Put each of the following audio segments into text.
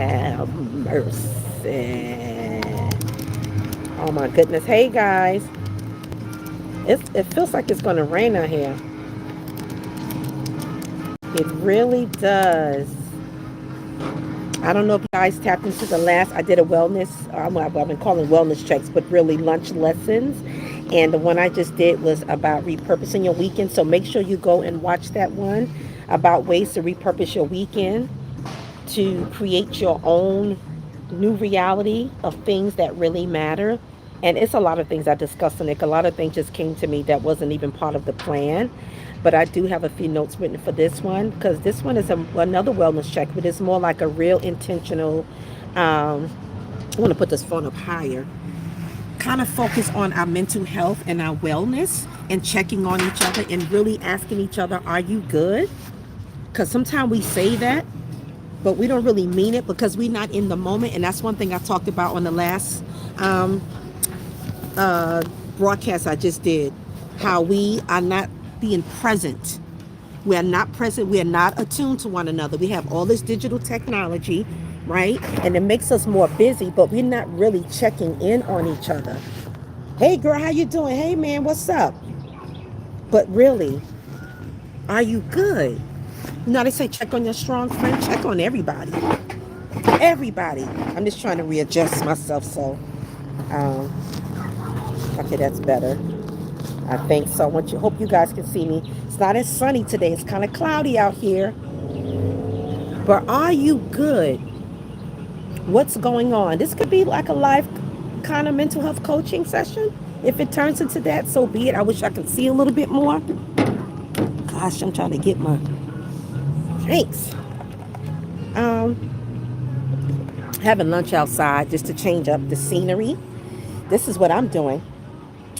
have mercy. Oh my goodness. Hey guys. It feels like it's going to rain out here. It really does. I don't know if you guys tapped into the last. I did a wellness. I've been calling wellness checks, but really lunch lessons. And the one I just did was about repurposing your weekend. So make sure you go and watch that one about ways to repurpose your weekend to create your own new reality of things that really matter. And it's a lot of things I discussed in it. A lot of things just came to me that wasn't even part of the plan. But I do have a few notes written for this one because this one is another wellness check, but it's more like a real intentional. I want to put this phone up higher. Kind of focus on our mental health and our wellness and checking on each other and really asking each other, are you good? Because sometimes we say that, but we don't really mean it because we're not in the moment. And that's one thing I talked about on the last broadcast I just did, how we are not being present. We are not present. We are not attuned to one another. We have all this digital technology, right? And it makes us more busy, but we're not really checking in on each other. Hey girl, how you doing? Hey man, what's up? But really, are you good? You know, they say check on your strong friend, check on everybody. Everybody. I'm just trying to readjust myself, so um, okay, that's better. I think so. Hope you guys can see me. It's not as sunny today. It's kind of cloudy out here. But are you good? What's going on? This could be like a live kind of mental health coaching session. If it turns into that, so be it. I wish I could see a little bit more. Gosh, I'm trying to get my thanks. Having lunch outside just to change up the scenery. This is what I'm doing.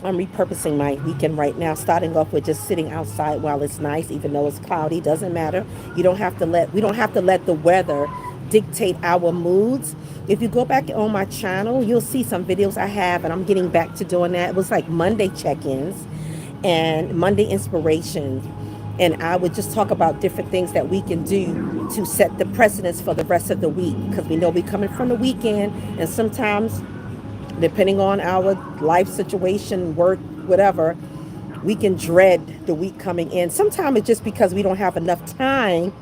I'm repurposing my weekend right now, starting off with just sitting outside while it's nice, even though it's cloudy. Doesn't matter. We don't have to let the weather dictate our moods. If you go back on my channel, you'll see some videos I have, and I'm getting back to doing that. It was like Monday check-ins and Monday inspiration. And I would just talk about different things that we can do to set the precedence for the rest of the week, because we know we're coming from the weekend, and sometimes depending on our life situation, work, whatever, we can dread the week coming in. Sometimes it's just because we don't have enough time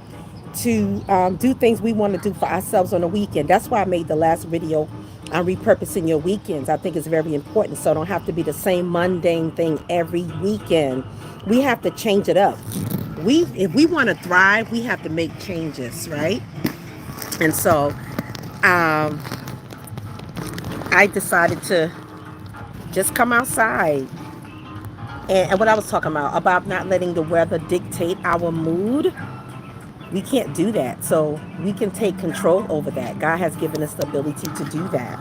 to do things we want to do for ourselves on the weekend. That's why I made the last video on repurposing your weekends. I think it's very important, so it don't have to be the same mundane thing every weekend. We have to change it up. If we want to thrive, we have to make changes, right? And so I decided to just come outside. And what I was talking about not letting the weather dictate our mood, we can't do that. So we can take control over that. God has given us the ability to do that.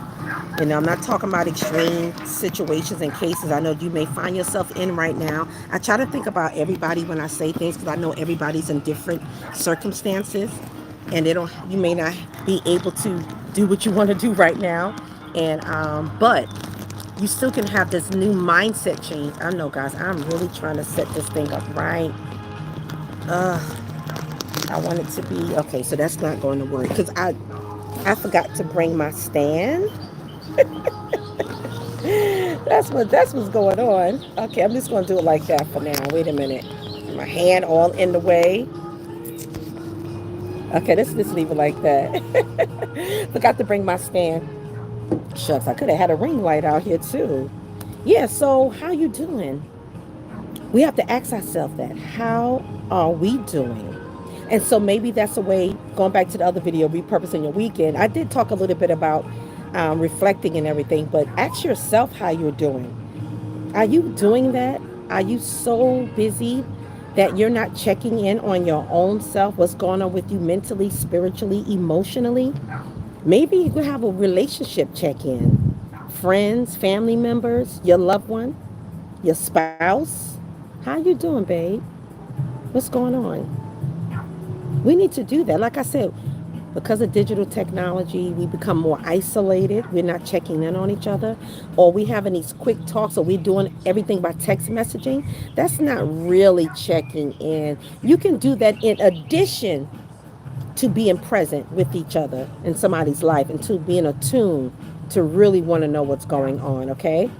And I'm not talking about extreme situations and cases I know you may find yourself in right now. I try to think about everybody when I say things, because I know everybody's in different circumstances, and you may not be able to do what you want to do right now. And but you still can have this new mindset change. I know, guys, I'm really trying to set this thing up right. I want it to be okay. So that's not going to work because I forgot to bring my stand. That's what's going on. Okay, I'm just going to do it like that for now. Wait a minute. My hand all in the way. Okay, let's just leave it like that. Forgot to bring my stand. Shucks, I could have had a ring light out here too. Yeah, so how you doing? We have to ask ourselves that. How are we doing? And so maybe that's a way, going back to the other video, repurposing your weekend. I did talk a little bit about reflecting and everything, but ask yourself how you're doing. Are you doing that? Are you so busy that you're not checking in on your own self? What's going on with you mentally, spiritually, emotionally? Maybe you could have a relationship check-in. Friends, family members, your loved one, your spouse. How you doing, babe? What's going on? We need to do that. Like I said, because of digital technology, we become more isolated. We're not checking in on each other. Or we having these quick talks, or we're doing everything by text messaging. That's not really checking in. You can do that in addition to being present with each other in somebody's life and to being attuned to really want to know what's going on, okay?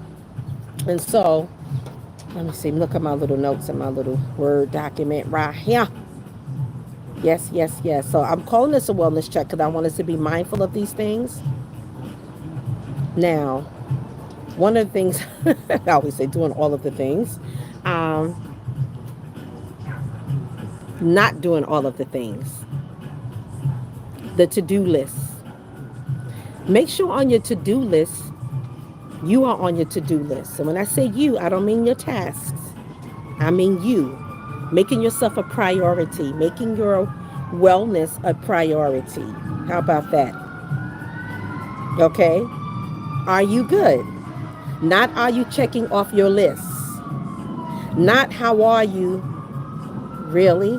And so, let me see, look at my little notes in my little Word document right here. Yes, yes, yes. So I'm calling this a wellness check because I want us to be mindful of these things. Now, one of the things, I always say doing all of the things, um, not doing all of the things, the to-do list. Make sure on your to-do list, you are on your to-do list. And when I say you, I don't mean your tasks. I mean you. Making yourself a priority, making your wellness a priority. How about that? Okay? Are you good? Not are you checking off your list. Not how are you really,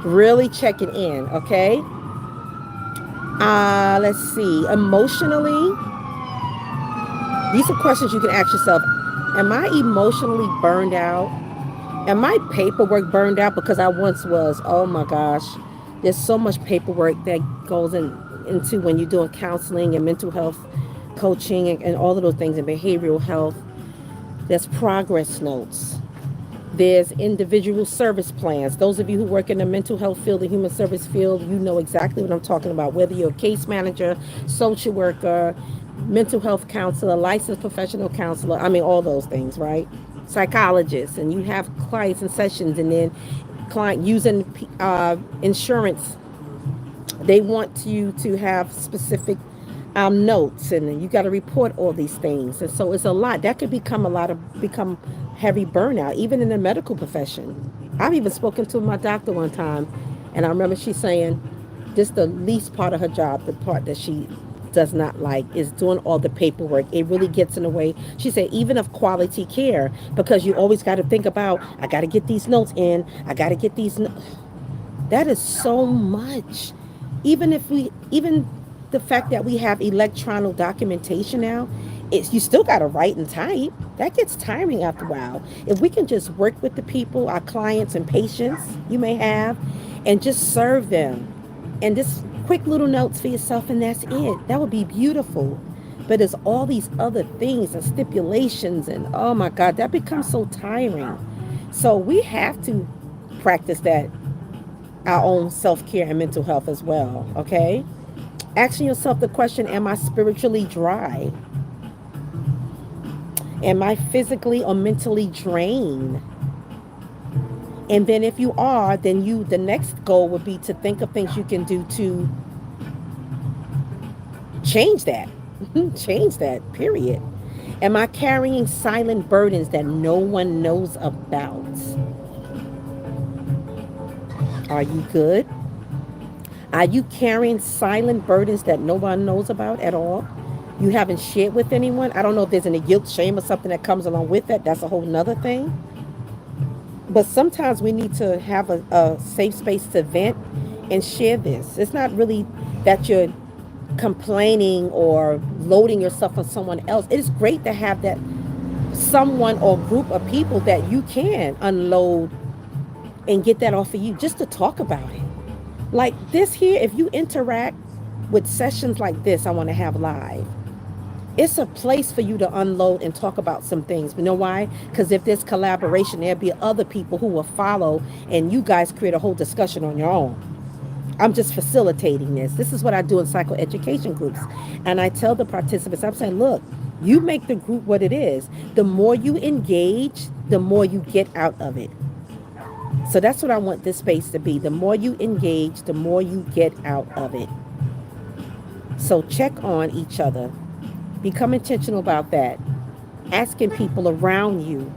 really checking in, okay? Let's see. Emotionally, these are questions you can ask yourself. Am I emotionally burned out? Am my paperwork burned out? Because I once was. Oh my gosh. There's so much paperwork that goes into when you're doing counseling and mental health coaching and all of those things and behavioral health. There's progress notes. There's individual service plans. Those of you who work in the mental health field, the human service field, you know exactly what I'm talking about. Whether you're a case manager, social worker, mental health counselor, licensed professional counselor, I mean, all those things, right? Psychologist, and you have clients and sessions, and then client using insurance, they want you to have specific notes, and you got to report all these things, and so it's a lot that could become heavy burnout, even in the medical profession. I've even spoken to my doctor one time, and I remember she saying this the least part of her job, the part that she does not like, is doing all the paperwork. It really gets in the way, she said, even of quality care, because you always got to think about, I got to get these notes in, I got to get these that is so much. Even the fact that we have electronic documentation now, it's, you still got to write and type. That gets tiring after a while. If we can just work with the people, our clients and patients you may have, and just serve them, and just quick little notes for yourself, and that's it. That would be beautiful. But there's all these other things and stipulations, and oh my God, that becomes so tiring. So we have to practice that, our own self-care and mental health as well, okay? Asking yourself the question, am I spiritually dry? Am I physically or mentally drained? And then if you are, then the next goal would be to think of things you can do to change that. Change that, period. Am I carrying silent burdens that no one knows about? Are you good? Are you carrying silent burdens that no one knows about at all? You haven't shared with anyone? I don't know if there's any guilt, shame, or something that comes along with that. That's a whole nother thing. But sometimes we need to have a safe space to vent and share this. It's not really that you're complaining or loading yourself on someone else. It is great to have that someone or group of people that you can unload and get that off of you, just to talk about it. Like this here, if you interact with sessions like this, I want to have live, it's a place for you to unload and talk about some things. You know why? Because if there's collaboration, there'll be other people who will follow, and you guys create a whole discussion on your own. I'm just facilitating this. This is what I do in psychoeducation groups. And I tell the participants, I'm saying, look, you make the group what it is. The more you engage, the more you get out of it. So that's what I want this space to be. The more you engage, the more you get out of it. So check on each other. Become intentional about that. Asking people around you,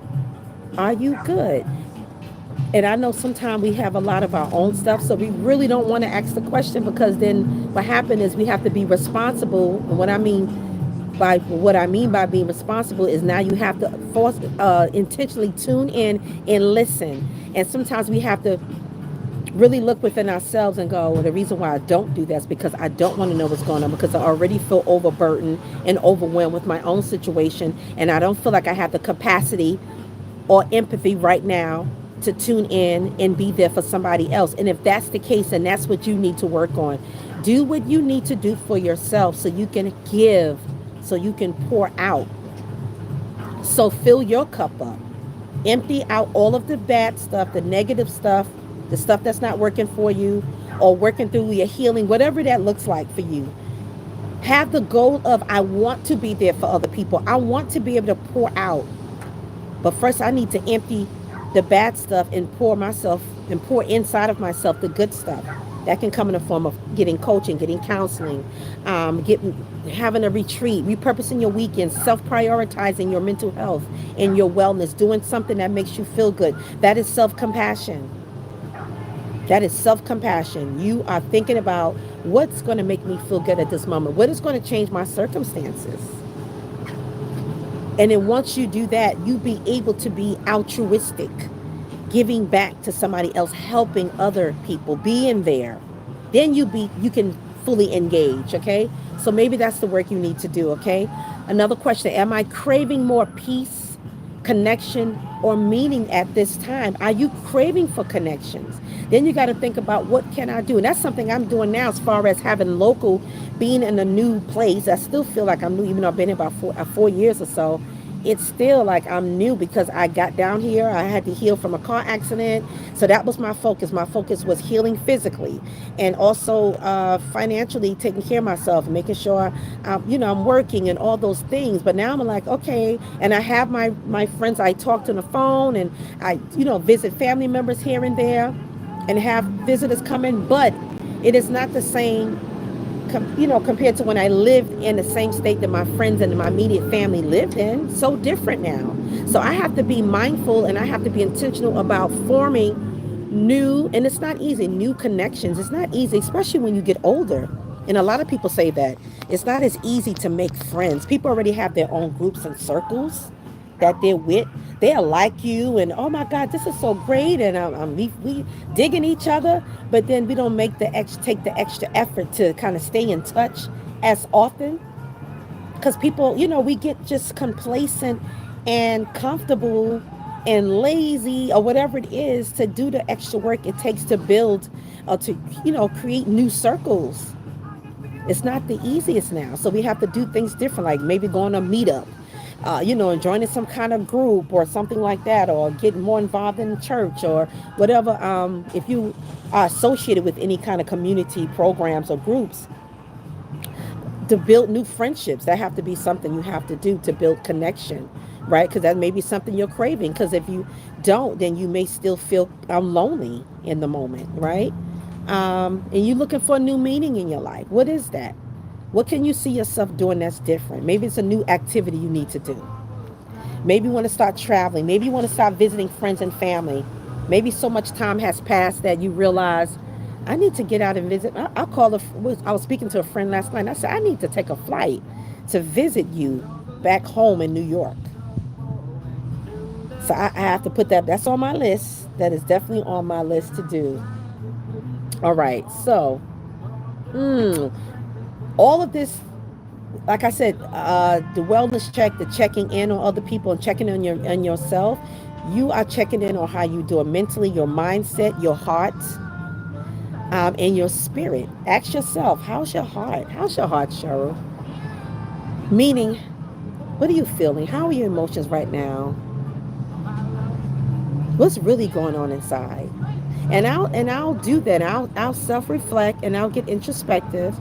are you good? And I know sometimes we have a lot of our own stuff, so we really don't want to ask the question, because then what happens is we have to be responsible. And what I mean by being responsible is now you have to intentionally tune in and listen. And sometimes we have to really look within ourselves and go, well, the reason why I don't do that is because I don't want to know what's going on, because I already feel overburdened and overwhelmed with my own situation, and I don't feel like I have the capacity or empathy right now to tune in and be there for somebody else. And if that's the case, and that's what you need to work on, do what you need to do for yourself so you can give, so you can pour out. So fill your cup up. Empty out all of the bad stuff, the negative stuff, the stuff that's not working for you, or working through your healing, whatever that looks like for you. Have the goal of, I want to be there for other people. I want to be able to pour out. But first, I need to empty the bad stuff and pour inside of myself the good stuff. That can come in the form of getting coaching, getting counseling, getting having a retreat, repurposing your weekends, self-prioritizing your mental health and your wellness, doing something that makes you feel good. That is self-compassion. That is self-compassion. You are thinking about what's going to make me feel good at this moment. What is going to change my circumstances? And then once you do that, you be able to be altruistic, giving back to somebody else, helping other people, being there. Then you can fully engage, okay? So maybe that's the work you need to do, okay? Another question, am I craving more peace, connection, or meaning at this time? Are you craving for connections? Then you got to think about, what can I do? And that's something I'm doing now, as far as having local, being in a new place. I still feel like I'm new, even though I've been here about 4 years or so. It's still like I'm new because I got down here. I had to heal from a car accident. So that was my focus. My focus was healing physically, and also financially, taking care of myself and making sure, I'm working and all those things. But now I'm like, okay. And I have my friends I talk to on the phone, and I, visit family members here and there and have visitors come in. But it is not the same, compared to when I lived in the same state that my friends and my immediate family lived in. So different now. So I have to be mindful, and I have to be intentional about forming new, and it's not easy, new connections. It's not easy, especially when you get older. And a lot of people say that it's not as easy to make friends. People already have their own groups and circles that they're with. They're like you, and oh my God, this is so great, and we digging each other. But then we don't take the extra effort to kind of stay in touch as often, because people, we get just complacent and comfortable and lazy, or whatever it is, to do the extra work it takes to build, to create new circles. It's not the easiest now. So we have to do things different, like maybe going to meetup, and joining some kind of group or something like that, or getting more involved in church or whatever. If you are associated with any kind of community programs or groups, to build new friendships, that have to be something you have to do to build connection, right? Because that may be something you're craving. Because if you don't, then you may still feel lonely in the moment, right? And you're looking for a new meaning in your life. What is that? What can you see yourself doing that's different? Maybe it's a new activity you need to do. Maybe you want to start traveling. Maybe you want to start visiting friends and family. Maybe so much time has passed that you realize, I need to get out and visit. I was speaking to a friend last night. And I said, I need to take a flight to visit you back home in New York. So I have to put that. That's on my list. That is definitely on my list to do. All right. So, all of this, like I said, the wellness check, the checking in on other people and checking on yourself. You are checking in on how you do it mentally, your mindset, your heart, and your spirit. Ask yourself, how's your heart? How's your heart, Cheryl? Meaning, what are you feeling? How are your emotions right now? What's really going on inside? And I'll do that. I'll self-reflect, and I'll get introspective,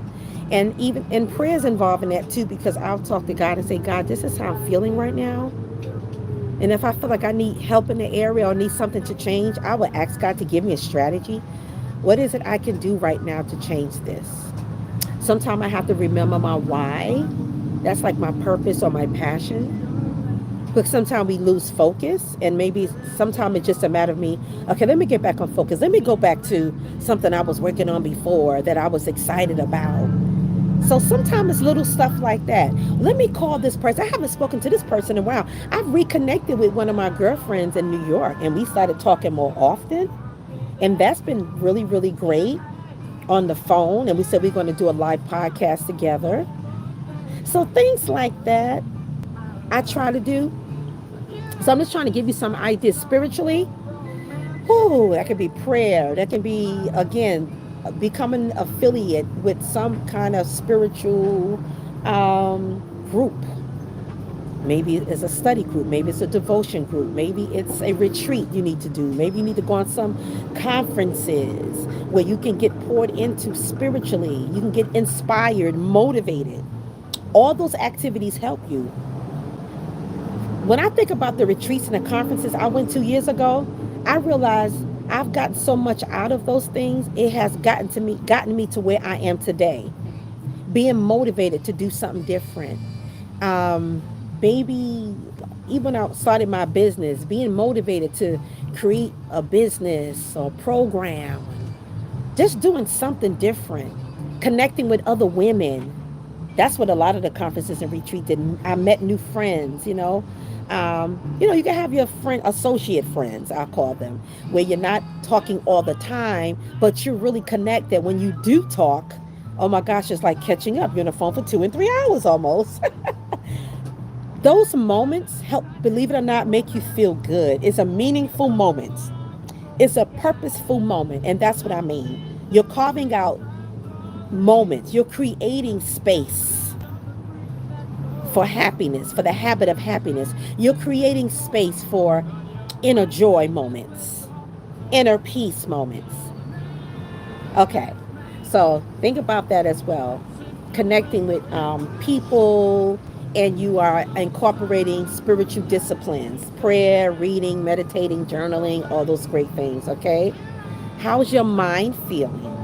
and even and prayers involved in that too, because I'll talk to God and say, God, this is how I'm feeling right now. And if I feel like I need help in the area or need something to change, I will ask God to give me a strategy. What is it I can do right now to change this? Sometimes I have to remember my why. That's like my purpose or my passion. But sometimes we lose focus, and maybe sometimes it's just a matter of me, okay, let me get back on focus. Let me go back to something I was working on before that I was excited about. So sometimes it's little stuff like that. Let me call this person. I haven't spoken to this person in a while. I've reconnected with one of my girlfriends in New York, and we started talking more often. And that's been really, really great on the phone. And we said we're going to do a live podcast together. So things like that I try to do. So I'm just trying to give you some ideas spiritually. Whew, that could be prayer. That can be, again, becoming affiliate with some kind of spiritual group. Maybe it's a study group. Maybe it's a devotion group. Maybe it's a retreat you need to do. Maybe you need to go on some conferences where you can get poured into spiritually. You can get inspired, motivated. All those activities help you. When I think about the retreats and the conferences I went to years ago, I realized I've gotten so much out of those things. It has gotten me to where I am today, being motivated to do something different. Um, Maybe even when I started my business, being motivated to create a business or program, just doing something different, connecting with other women. That's what a lot of the conferences and retreat did. I met new friends, you can have your friend, associate friends, I call them, where you're not talking all the time, but you're really connected. When you do talk, oh my gosh, it's like catching up. You're on the phone for 2 and 3 hours almost. Those moments help, believe it or not, make you feel good. It's a meaningful moment. It's a purposeful moment. And that's what I mean. You're carving out moments. You're creating space for happiness, for the habit of happiness. You're creating space for inner joy moments, inner peace moments. Okay, so think about that as well. Connecting with people, and you are incorporating spiritual disciplines, prayer, reading, meditating, journaling, all those great things. Okay, how's your mind feeling?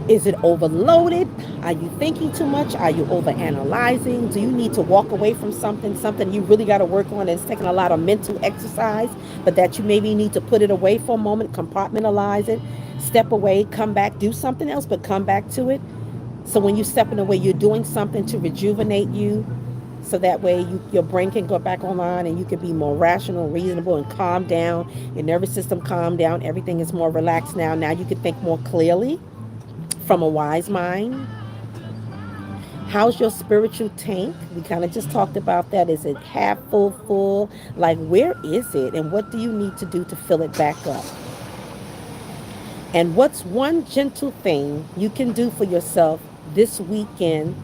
Is it overloaded? Are you thinking too much? Are you overanalyzing? Do you need to walk away from something you really got to work on? It's taking a lot of mental exercise, but that you maybe need to put it away for a moment, compartmentalize it, step away, come back, do something else, but come back to it. So when you're stepping away, you're doing something to rejuvenate you, so that way your brain can go back online and you can be more rational, reasonable, and calm down. Your nervous system calm down. Everything is more relaxed now. Now you can think more clearly from a wise mind. How's your spiritual tank? We kind of just talked about that. Is it half full, full? Like, where is it? And what do you need to do to fill it back up? And what's one gentle thing you can do for yourself this weekend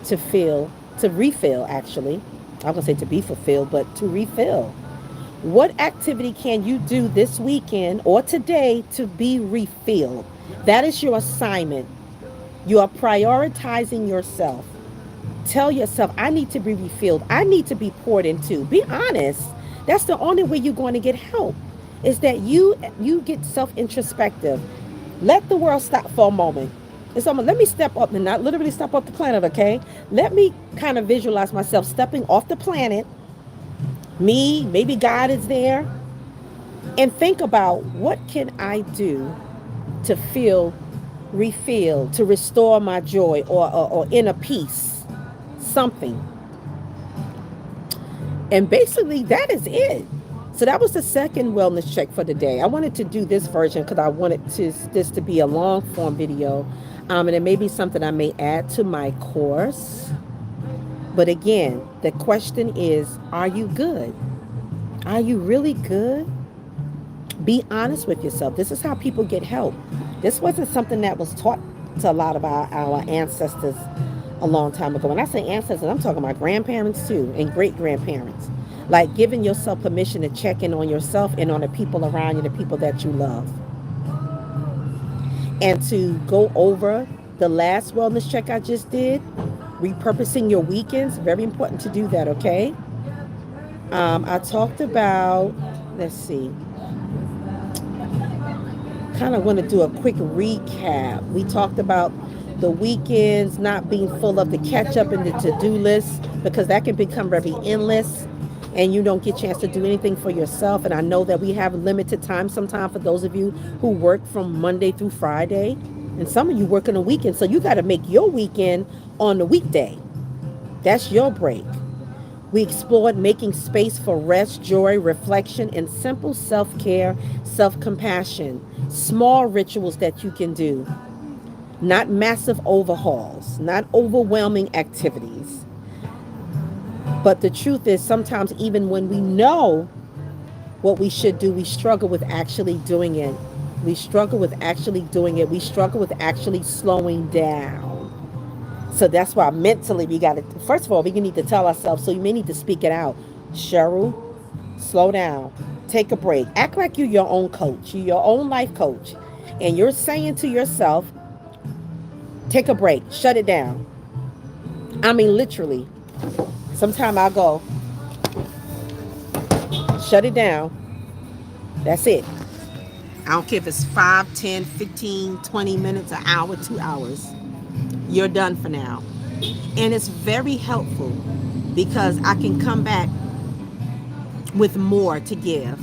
to feel, to refill, actually? I'm going to say to be fulfilled, but to refill. What activity can you do this weekend or today to be refilled? That is your assignment. You are prioritizing yourself. Tell yourself, I need to be refilled. I need to be poured into. Be honest. That's the only way you're going to get help. Is that you get self-introspective. Let the world stop for a moment. It's almost, let me step up, and not literally step off the planet, okay? Let me kind of visualize myself stepping off the planet. Me, maybe God is there. And think about, what can I do to feel refilled, to restore my joy, or inner peace, something. And basically, that is it. So that was the second wellness check for the day. I wanted to do this version because I wanted this to be a long form video, and it may be something I may add to my course. But again, the question is, are you good? Are you really good? Be honest with yourself. This is how people get help. This wasn't something that was taught to a lot of our ancestors a long time ago. When I say ancestors, I'm talking about grandparents too, and great grandparents. Like giving yourself permission to check in on yourself and on the people around you, the people that you love. And to go over the last wellness check I just did, repurposing your weekends, very important to do that, okay? I talked about, let's see, kind of want to do a quick recap. We talked about the weekends not being full of the catch up and the to-do list, because that can become very endless and you don't get a chance to do anything for yourself. And I know that we have limited time sometimes for those of you who work from Monday through Friday, and some of you work on a weekend, so you got to make your weekend on the weekday. That's your break. We explored making space for rest, joy, reflection, and simple self-care, self-compassion. Small rituals that you can do. Not massive overhauls, not overwhelming activities. But the truth is, sometimes even when we know what we should do. We struggle with actually doing it. We struggle with actually doing it. We struggle with actually slowing down. So that's why mentally we got to, first of all, we need to tell ourselves, so you may need to speak it out. Cheryl, slow down. Take a break. Act like you're your own coach. You're your own life coach. And you're saying to yourself, take a break. Shut it down. I mean, literally. Sometime I'll go, shut it down. That's it. I don't care if it's 5, 10, 15, 20 minutes, an hour, 2 hours. You're done for now. And it's very helpful because I can come back with more to give.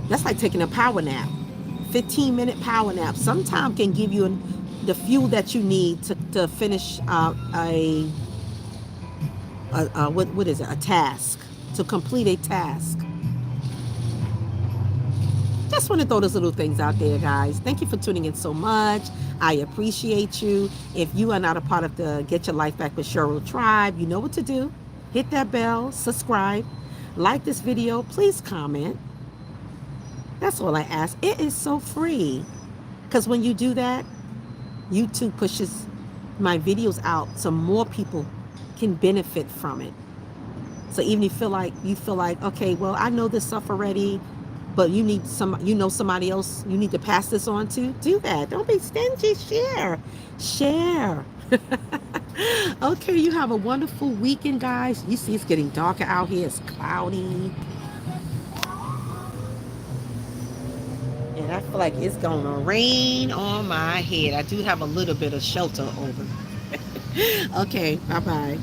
That's like taking a power nap. 15-minute power nap sometimes can give you the fuel that you need to finish what is it? A task. To complete a task. Just want to throw those little things out there, guys. Thank you for tuning in so much. I appreciate you. If you are not a part of the Get Your Life Back with Cheryl tribe, you know what to do. Hit that bell, subscribe, like this video, please comment. That's all I ask. It is so free. Because when you do that, YouTube pushes my videos out so more people can benefit from it. So even if you feel like, okay, well, I know this stuff already, but you know somebody else you need to pass this on to, do that. Don't be stingy. Share. Okay, you have a wonderful weekend, guys. You see it's getting darker out here. It's cloudy. And I feel like it's gonna rain on my head. I do have a little bit of shelter over. Okay, bye-bye.